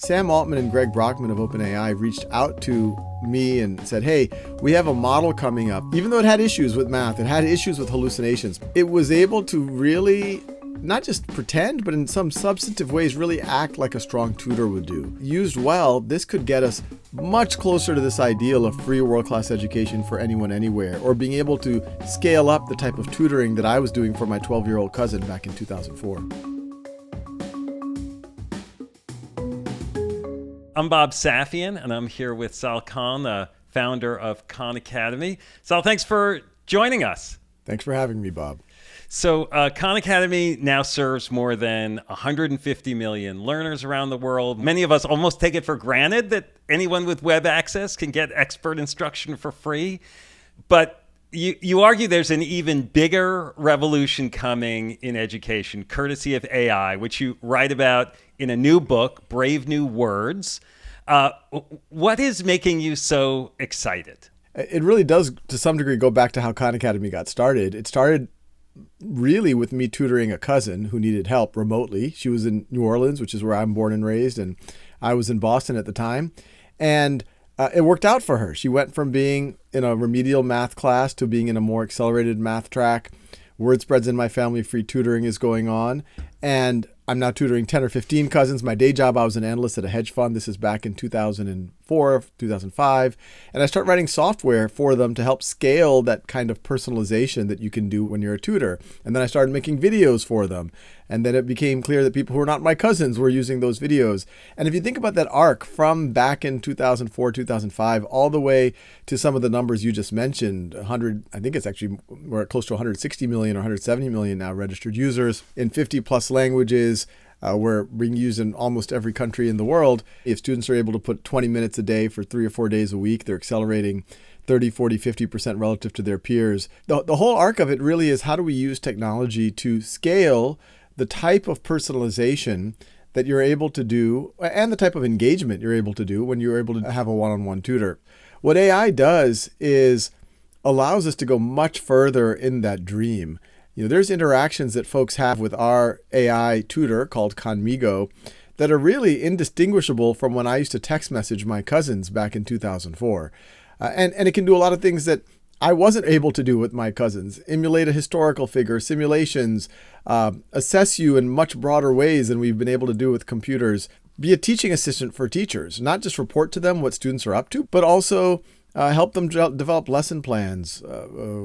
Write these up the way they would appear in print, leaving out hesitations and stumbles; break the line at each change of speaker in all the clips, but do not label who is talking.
Sam Altman and Greg Brockman of OpenAI reached out to me and said, hey, we have a model coming up. Even though it had issues with math, it had issues with hallucinations, it was able to really not just pretend, but in some substantive ways really act like a strong tutor would do. Used well, this could get us much closer to this ideal of free world-class education for anyone anywhere, or being able to scale up the type of tutoring that I was doing for my 12-year-old cousin back in 2004.
I'm Bob Safian, and I'm here with Sal Khan, the founder of Khan Academy. Sal, thanks for joining us.
Thanks for having me, Bob.
So Khan Academy now serves more than 150 million learners around the world. Many of us almost take it for granted that anyone with web access can get expert instruction for free. But you argue there's an even bigger revolution coming in education, courtesy of AI, which you write about in a new book, Brave New Words. What is making you so excited?
It really does, to some degree, go back to how Khan Academy got started. It started really with me tutoring a cousin who needed help remotely. She was in New Orleans, which is where I'm born and raised, and I was in Boston at the time. And it worked out for her. She went from being in a remedial math class to being in a more accelerated math track. Word spreads in my family, free tutoring is going on. And I'm now tutoring 10 or 15 cousins. My day job, I was an analyst at a hedge fund. This is back in 2004, 2005. And I start writing software for them to help scale that kind of personalization that you can do when you're a tutor. And then I started making videos for them. And then it became clear that people who are not my cousins were using those videos. And if you think about that arc from back in 2004, 2005, all the way to some of the numbers you just mentioned, 100, I think it's actually, we're close to 160 million or 170 million now registered users in 50 plus languages. We're being used in almost every country in the world. If students are able to put 20 minutes a day for 3 or 4 days a week, they're accelerating 30, 40, 50% relative to their peers. The whole arc of it really is, how do we use technology to scale the type of personalization that you're able to do and the type of engagement you're able to do when you're able to have a one-on-one tutor. What AI does is allows us to go much further in that dream. There's interactions that folks have with our AI tutor called Khanmigo that are really indistinguishable from when I used to text message my cousins back in 2004. And it can do a lot of things that I wasn't able to do with my cousins. Emulate a historical figure, simulations, assess you in much broader ways than we've been able to do with computers. Be a teaching assistant for teachers, not just report to them what students are up to, but also help them develop lesson plans,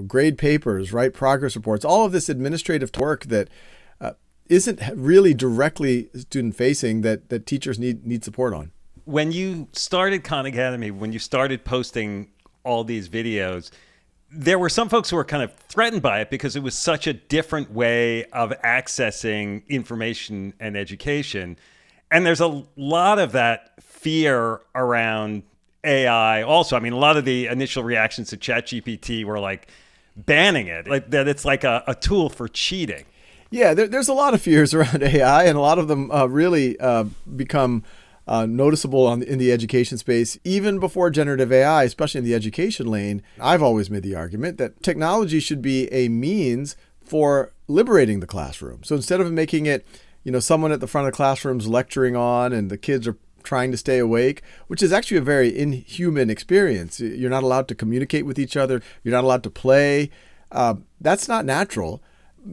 grade papers, write progress reports, all of this administrative work that isn't really directly student-facing that teachers need support on.
When you started Khan Academy, when you started posting all these videos, there were some folks who were kind of threatened by it because it was such a different way of accessing information and education. And there's a lot of that fear around AI also. I mean, a lot of the initial reactions to ChatGPT were like banning it, like that it's like a tool for cheating.
Yeah, there's a lot of fears around AI, and a lot of them really become noticeable in the education space. Even before generative AI, especially in the education lane, I've always made the argument that technology should be a means for liberating the classroom. So instead of making it, someone at the front of the classrooms lecturing on and the kids are trying to stay awake, which is actually a very inhuman experience. You're not allowed to communicate with each other. You're not allowed to play. That's not natural.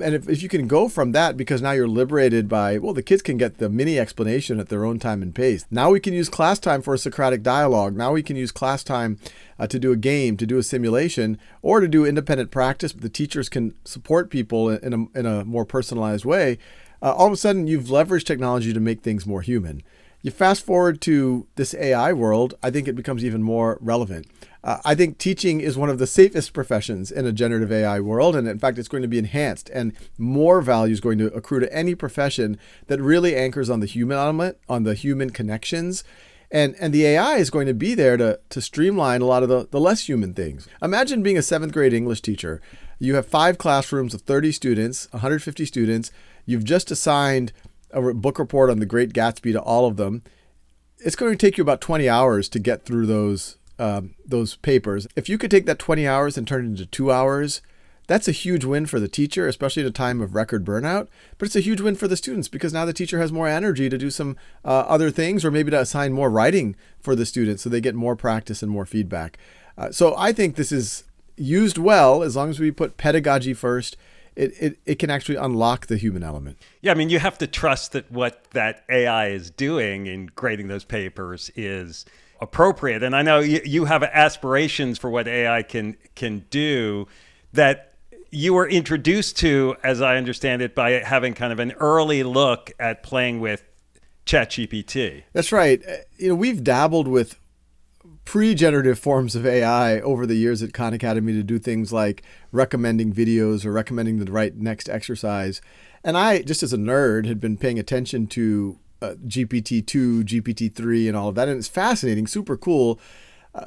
And if you can go from that, because now you're liberated by, the kids can get the mini explanation at their own time and pace. Now we can use class time for a Socratic dialogue. Now we can use class time to do a game, to do a simulation, or to do independent practice. The teachers can support people in a more personalized way. All of a sudden, you've leveraged technology to make things more human. You fast forward to this AI world, I think it becomes even more relevant. I think teaching is one of the safest professions in a generative AI world. And in fact, it's going to be enhanced, and more value is going to accrue to any profession that really anchors on the human element, on the human connections. And the AI is going to be there to streamline a lot of the less human things. Imagine being a 7th grade English teacher. You have 5 classrooms of 30 students, 150 students. You've just assigned a book report on The Great Gatsby to all of them. It's going to take you about 20 hours to get through those papers. If you could take that 20 hours and turn it into 2 hours, That's a huge win for the teacher, especially at a time of record burnout. But it's a huge win for the students because now the teacher has more energy to do some other things, or maybe to assign more writing for the students so they get more practice and more feedback. So I think this is used well, as long as we put pedagogy first. It can actually unlock the human element.
Yeah, I mean, you have to trust that what that AI is doing in grading those papers is appropriate. And I know you have aspirations for what AI can do that you were introduced to, as I understand it, by having kind of an early look at playing with ChatGPT.
That's right. We've dabbled with pre-generative forms of AI over the years at Khan Academy to do things like recommending videos or recommending the right next exercise. And I, just as a nerd, had been paying attention to GPT-2, GPT-3 and all of that. And it's fascinating, super cool.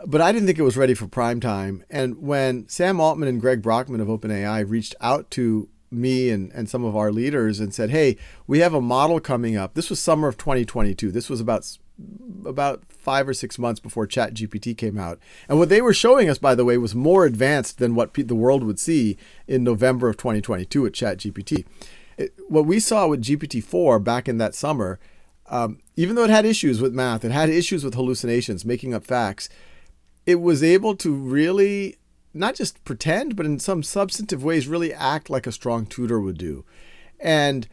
But I didn't think it was ready for prime time. And when Sam Altman and Greg Brockman of OpenAI reached out to me and some of our leaders and said, hey, we have a model coming up. This was summer of 2022. This was about 5 or 6 months before ChatGPT came out. And what they were showing us, by the way, was more advanced than what the world would see in November of 2022 at ChatGPT. What we saw with GPT-4 back in that summer, even though it had issues with math, it had issues with hallucinations, making up facts, it was able to really not just pretend, but in some substantive ways really act like a strong tutor would do. And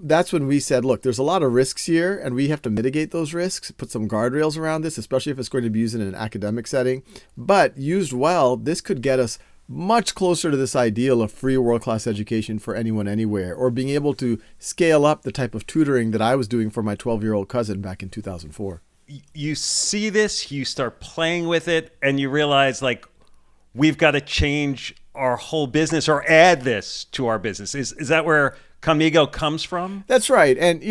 that's when we said, look, there's a lot of risks here and we have to mitigate those risks, put some guardrails around this, especially if it's going to be used in an academic setting. But used well, this could get us much closer to this ideal of free world-class education for anyone, anywhere, or being able to scale up the type of tutoring that I was doing for my 12-year-old cousin back in 2004.
You see this, you start playing with it, and you realize, like, we've got to change our whole business or add this to our business. Is that where Khanmigo comes from?
That's right. And,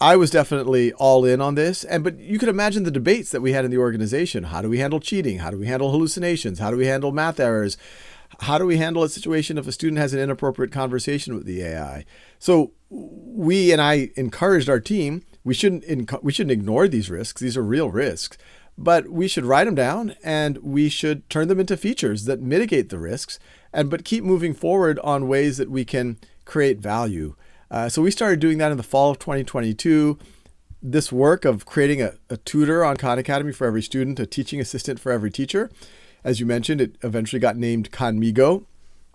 I was definitely all in on this. But you could imagine the debates that we had in the organization. How do we handle cheating? How do we handle hallucinations? How do we handle math errors? How do we handle a situation if a student has an inappropriate conversation with the AI? So I encouraged our team, we shouldn't ignore these risks. These are real risks. But we should write them down and we should turn them into features that mitigate the risks, but keep moving forward on ways that we can create value. So we started doing that in the fall of 2022. This work of creating a tutor on Khan Academy for every student, a teaching assistant for every teacher. As you mentioned, it eventually got named Khanmigo,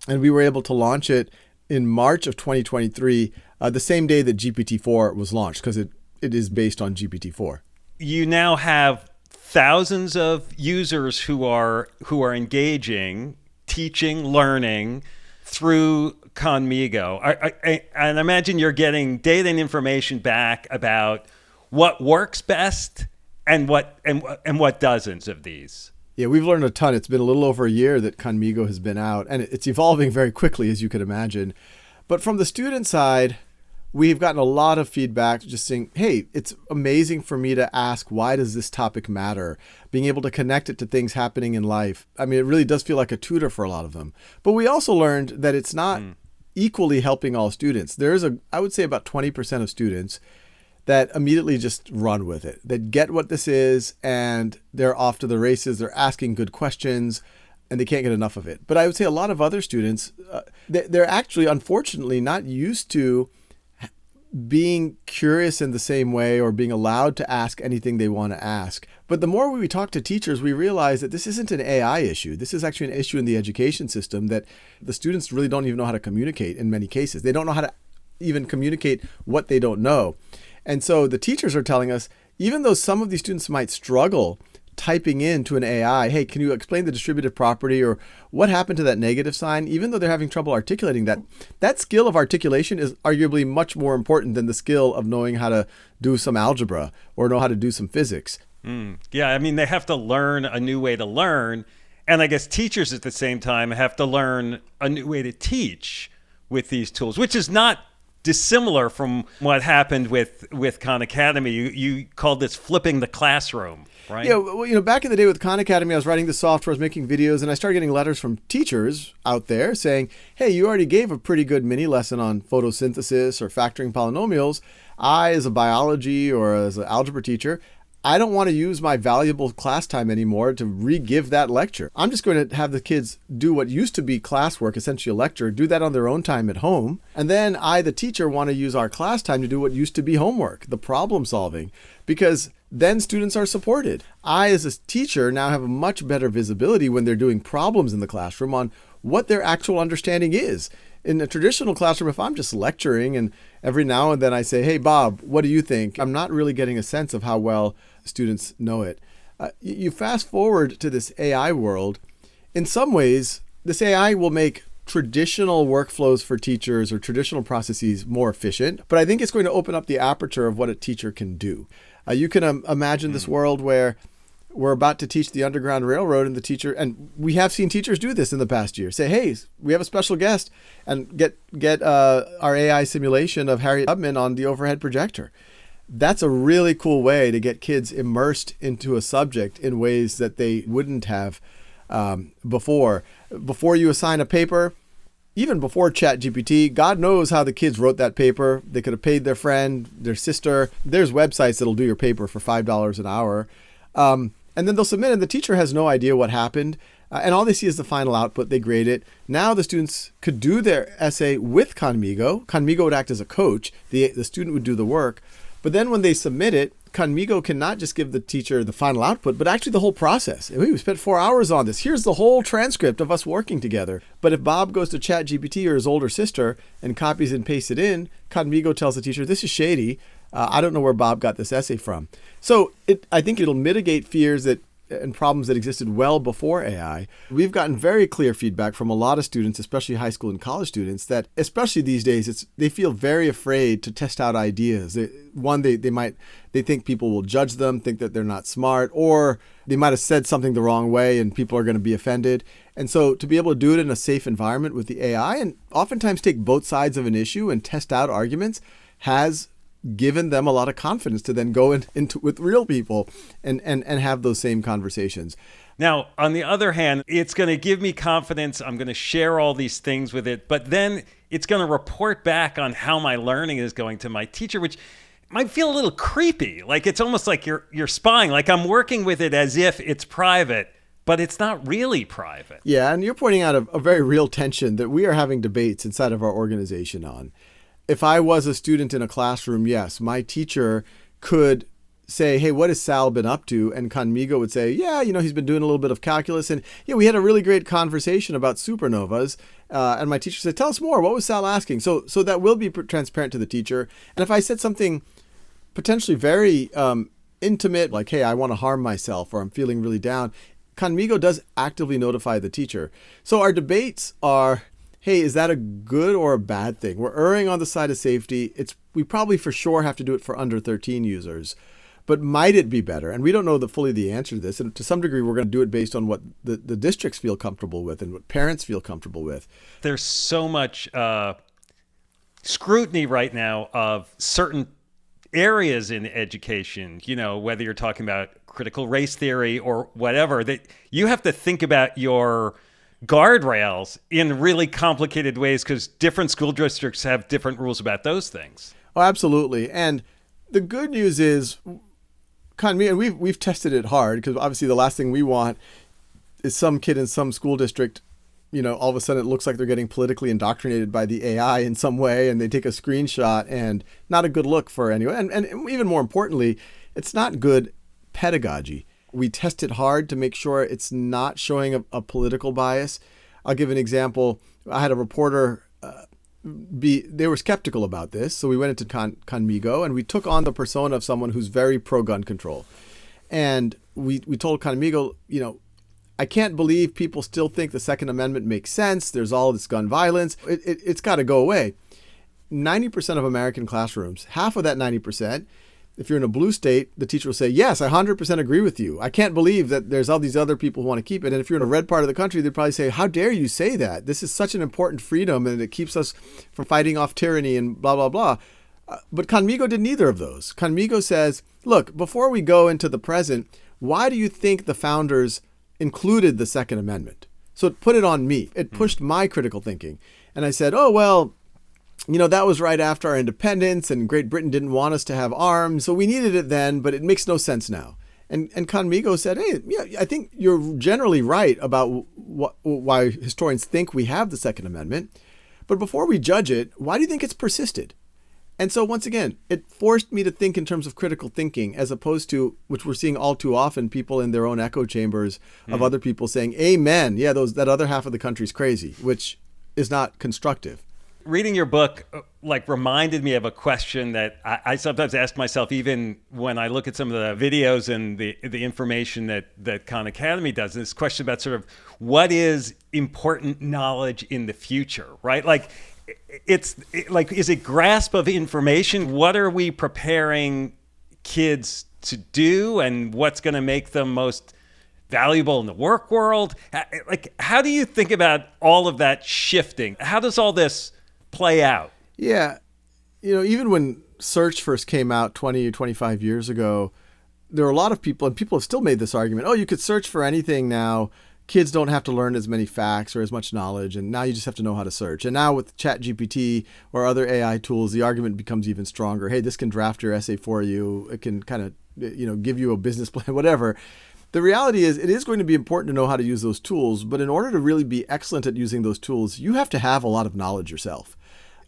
and we were able to launch it in March of 2023, the same day that GPT-4 was launched, because it is based on GPT-4.
You now have thousands of users who are engaging, teaching, learning through Khanmigo. And imagine you're getting data and information back about what works best and what doesn't of these.
Yeah, we've learned a ton. It's been a little over a year that Khanmigo has been out, and it's evolving very quickly, as you could imagine. But from the student side, we've gotten a lot of feedback just saying, hey, it's amazing for me to ask, why does this topic matter? Being able to connect it to things happening in life. I mean, it really does feel like a tutor for a lot of them. But we also learned that it's not equally helping all students. There's I would say about 20% of students that immediately just run with it, that get what this is and they're off to the races. They're asking good questions and they can't get enough of it. But I would say a lot of other students, they're actually, unfortunately, not used to being curious in the same way or being allowed to ask anything they want to ask. But the more we talk to teachers, we realize that this isn't an AI issue. This is actually an issue in the education system that the students really don't even know how to communicate in many cases. They don't know how to even communicate what they don't know. And so the teachers are telling us, even though some of these students might struggle typing into an AI, hey, can you explain the distributive property or what happened to that negative sign? Even though they're having trouble articulating that skill of articulation is arguably much more important than the skill of knowing how to do some algebra or know how to do some physics.
Yeah, I mean, they have to learn a new way to learn. And I guess teachers at the same time have to learn a new way to teach with these tools, which is not dissimilar from what happened with Khan Academy. You called this flipping the classroom, right?
Yeah, well, back in the day with Khan Academy, I was writing the software, I was making videos, and I started getting letters from teachers out there saying, hey, you already gave a pretty good mini lesson on photosynthesis or factoring polynomials. I, as a biology or as an algebra teacher, I don't want to use my valuable class time anymore to re-give that lecture. I'm just going to have the kids do what used to be classwork, essentially a lecture, do that on their own time at home. And then I, the teacher, want to use our class time to do what used to be homework, the problem solving, because then students are supported. I, as a teacher, now have a much better visibility when they're doing problems in the classroom on what their actual understanding is. In a traditional classroom, if I'm just lecturing and every now and then I say, hey, Bob, what do you think? I'm not really getting a sense of how well students know it. You fast forward to this AI world. In some ways, this AI will make traditional workflows for teachers or traditional processes more efficient, but I think it's going to open up the aperture of what a teacher can do. You can imagine this world where we're about to teach the Underground Railroad and the teacher, and we have seen teachers do this in the past year, say, hey, we have a special guest, and get our AI simulation of Harriet Tubman on the overhead projector. That's a really cool way to get kids immersed into a subject in ways that they wouldn't have before. Before you assign a paper, even before ChatGPT, God knows how the kids wrote that paper. They could have paid their friend, their sister. There's websites that'll do your paper for $5 an hour. And then they'll submit, and the teacher has no idea what happened. And all they see is the final output. They grade it. Now the students could do their essay with Khanmigo. Khanmigo would act as a coach. The student would do the work. But then when they submit it, Khanmigo can not just give the teacher the final output, but actually the whole process. We spent 4 hours on this. Here's the whole transcript of us working together. But if Bob goes to ChatGPT or his older sister and copies and pastes it in, Khanmigo tells the teacher, this is shady. I don't know where Bob got this essay from. So I think it'll mitigate fears and problems that existed well before AI. We've gotten very clear feedback from a lot of students, especially high school and college students, that especially these days, they feel very afraid to test out ideas. They think people will judge them, think that they're not smart, or they might have said something the wrong way and people are going to be offended. And so to be able to do it in a safe environment with the AI and oftentimes take both sides of an issue and test out arguments has given them a lot of confidence to then go into with real people and have those same conversations.
Now, on the other hand, it's going to give me confidence. I'm going to share all these things with it, but then it's going to report back on how my learning is going to my teacher, which might feel a little creepy. Like it's almost like you're spying. Like I'm working with it as if it's private, but it's not really private.
Yeah, and you're pointing out a very real tension that we are having debates inside of our organization on. If I was a student in a classroom, yes, my teacher could say, hey, what has Sal been up to? And Khanmigo would say, yeah, he's been doing a little bit of calculus. And yeah, we had a really great conversation about supernovas. And my teacher said, tell us more. What was Sal asking? So that will be transparent to the teacher. And if I said something potentially very intimate, like, hey, I want to harm myself or I'm feeling really down, Khanmigo does actively notify the teacher. So our debates are, hey, is that a good or a bad thing? We're erring on the side of safety. We probably for sure have to do it for under 13 users. But might it be better? And we don't know fully the answer to this. And to some degree, we're going to do it based on what the districts feel comfortable with and what parents feel comfortable with.
There's so much scrutiny right now of certain areas in education, whether you're talking about critical race theory or whatever, that you have to think about your guardrails in really complicated ways because different school districts have different rules about those things.
Oh, absolutely. And the good news is, and we've tested it hard because obviously the last thing we want is some kid in some school district, all of a sudden it looks like they're getting politically indoctrinated by the AI in some way and they take a screenshot and not a good look for anyone. And even more importantly, it's not good pedagogy. We test it hard to make sure it's not showing a political bias. I'll give an example. I had a reporter, they were skeptical about this. So we went into Khanmigo and we took on the persona of someone who's very pro-gun control. And we told Khanmigo, I can't believe people still think the Second Amendment makes sense. There's all this gun violence. It's got to go away. 90% of American classrooms, half of that 90%, if you're in a blue state, the teacher will say, yes, I 100% agree with you. I can't believe that there's all these other people who want to keep it. And if you're in a red part of the country, they'd probably say, how dare you say that? This is such an important freedom and it keeps us from fighting off tyranny and blah, blah, blah. But Khanmigo did neither of those. Khanmigo says, look, before we go into the present, why do you think the founders included the Second Amendment? So it put it on me. It pushed my critical thinking. And I said, oh, well, that was right after our independence, and Great Britain didn't want us to have arms, so we needed it then, but it makes no sense now. And Khanmigo said, hey, yeah, I think you're generally right about why historians think we have the Second Amendment. But before we judge it, why do you think it's persisted? And so once again, it forced me to think in terms of critical thinking, as opposed to, which we're seeing all too often, people in their own echo chambers of other people saying, amen, yeah, that other half of the country's crazy, which is not constructive.
Reading your book reminded me of a question that I sometimes ask myself, even when I look at some of the videos and the information that Khan Academy does. And this question about sort of what is important knowledge in the future, right? Is it grasp of information? What are we preparing kids to do, and what's going to make them most valuable in the work world? How do you think about all of that shifting? How does all this play out?
Yeah. Even when search first came out 20 or 25 years ago, there were a lot of people, and people have still made this argument, you could search for anything now. Kids don't have to learn as many facts or as much knowledge, and now you just have to know how to search. And now with ChatGPT or other AI tools, the argument becomes even stronger. Hey, this can draft your essay for you. It can kind of, give you a business plan, whatever. The reality is it is going to be important to know how to use those tools, but in order to really be excellent at using those tools, you have to have a lot of knowledge yourself.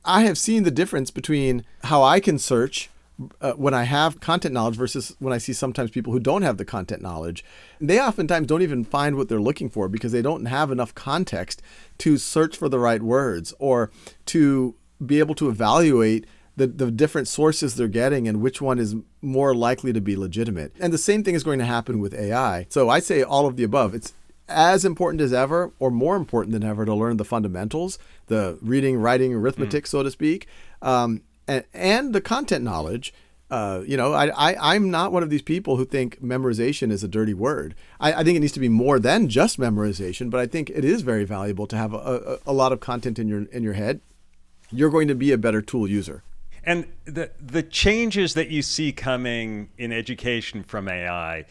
I have seen the difference between how I can search when I have content knowledge versus when I see sometimes people who don't have the content knowledge. They oftentimes don't even find what they're looking for because they don't have enough context to search for the right words or to be able to evaluate the different sources they're getting and which one is more likely to be legitimate. And the same thing is going to happen with AI. So I say all of the above. It's as important as ever, or more important than ever, to learn the fundamentals, the reading, writing, arithmetic, so to speak, and the content knowledge. I'm not one of these people who think memorization is a dirty word. I think it needs to be more than just memorization, but I think it is very valuable to have a lot of content in your head. You're going to be a better tool user.
And the changes that you see coming in education from AI,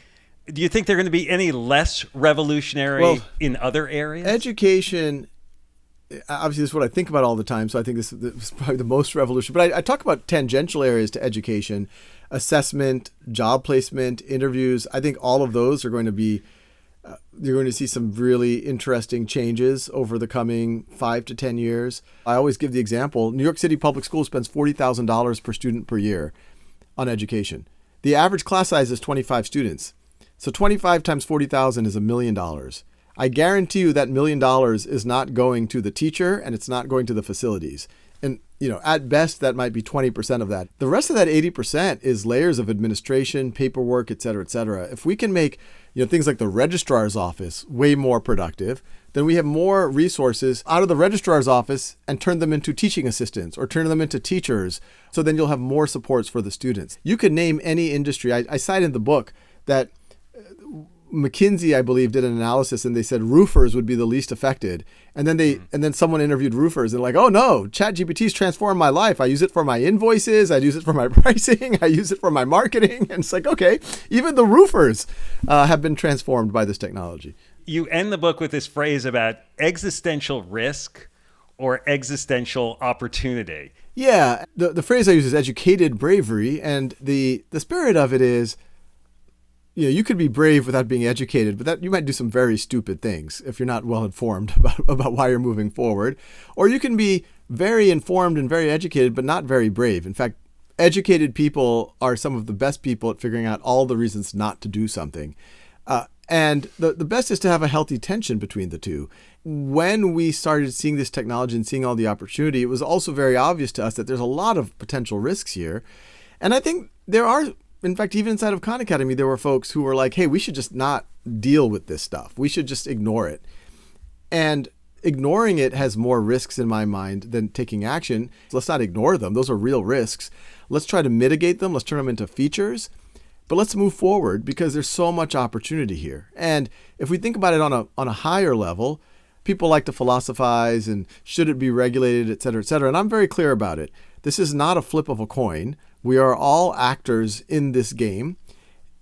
do you think they're going to be any less revolutionary in other areas?
Education, obviously, this is what I think about all the time, so I think this is probably the most revolutionary. But I talk about tangential areas to education, assessment, job placement, interviews. I think all of those are going to be, you're going to see some really interesting changes over the coming 5 to 10 years. I always give the example, New York City Public Schools spends $40,000 per student per year on education. The average class size is 25 students. So 25 times 40,000 is $1 million. I guarantee you that $1 million is not going to the teacher and it's not going to the facilities. And, at best, that might be 20% of that. The rest of that 80% is layers of administration, paperwork, et cetera, et cetera. If we can make, things like the registrar's office way more productive, then we have more resources out of the registrar's office and turn them into teaching assistants or turn them into teachers. So then you'll have more supports for the students. You could name any industry. I cite in the book that McKinsey, I believe, did an analysis and they said roofers would be the least affected. And then someone interviewed roofers and oh no, ChatGPT's transformed my life. I use it for my invoices. I use it for my pricing. I use it for my marketing. And it's okay, even the roofers have been transformed by this technology.
You end the book with this phrase about existential risk or existential opportunity.
Yeah, the phrase I use is educated bravery. And the spirit of it is, you could be brave without being educated, but that you might do some very stupid things if you're not well informed about why you're moving forward. Or you can be very informed and very educated, but not very brave. In fact, educated people are some of the best people at figuring out all the reasons not to do something. And the best is to have a healthy tension between the two. When we started seeing this technology and seeing all the opportunity, it was also very obvious to us that there's a lot of potential risks here. And I think there are, in fact, even inside of Khan Academy, there were folks who were like, hey, we should just not deal with this stuff. We should just ignore it. And ignoring it has more risks in my mind than taking action. Let's not ignore them. Those are real risks. Let's try to mitigate them. Let's turn them into features. But let's move forward because there's so much opportunity here. And if we think about it on a higher level, people like to philosophize and should it be regulated, et cetera, et cetera. And I'm very clear about it. This is not a flip of a coin. We are all actors in this game.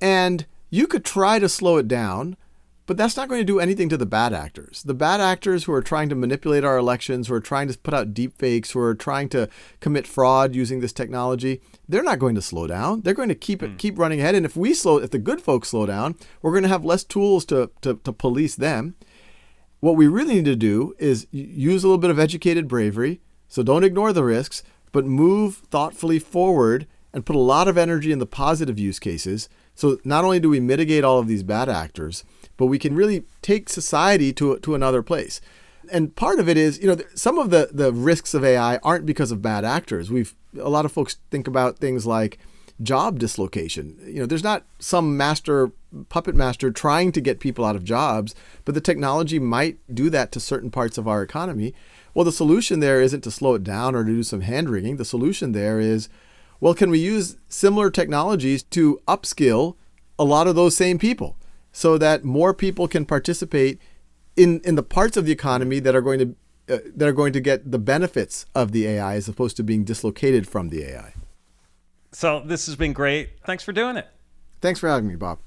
And you could try to slow it down, But that's not going to do anything to the bad actors. The bad actors who are trying to manipulate our elections, who are trying to put out deep fakes, who are trying to commit fraud using this technology, they're not going to slow down. They're going to keep running ahead. And if the good folks slow down, we're going to have less tools to police them. What we really need to do is use a little bit of educated bravery. So don't ignore the risks, but move thoughtfully forward and put a lot of energy in the positive use cases. So not only do we mitigate all of these bad actors, but we can really take society to another place. And part of it is, some of the risks of AI aren't because of bad actors. A lot of folks think about things like job dislocation. There's not some puppet master trying to get people out of jobs, but the technology might do that to certain parts of our economy. Well, the solution there isn't to slow it down or to do some hand wringing. The solution there is, well, can we use similar technologies to upskill a lot of those same people so that more people can participate in the parts of the economy that are going to get the benefits of the AI as opposed to being dislocated from the AI.
So this has been great. Thanks for doing it.
Thanks for having me, Bob.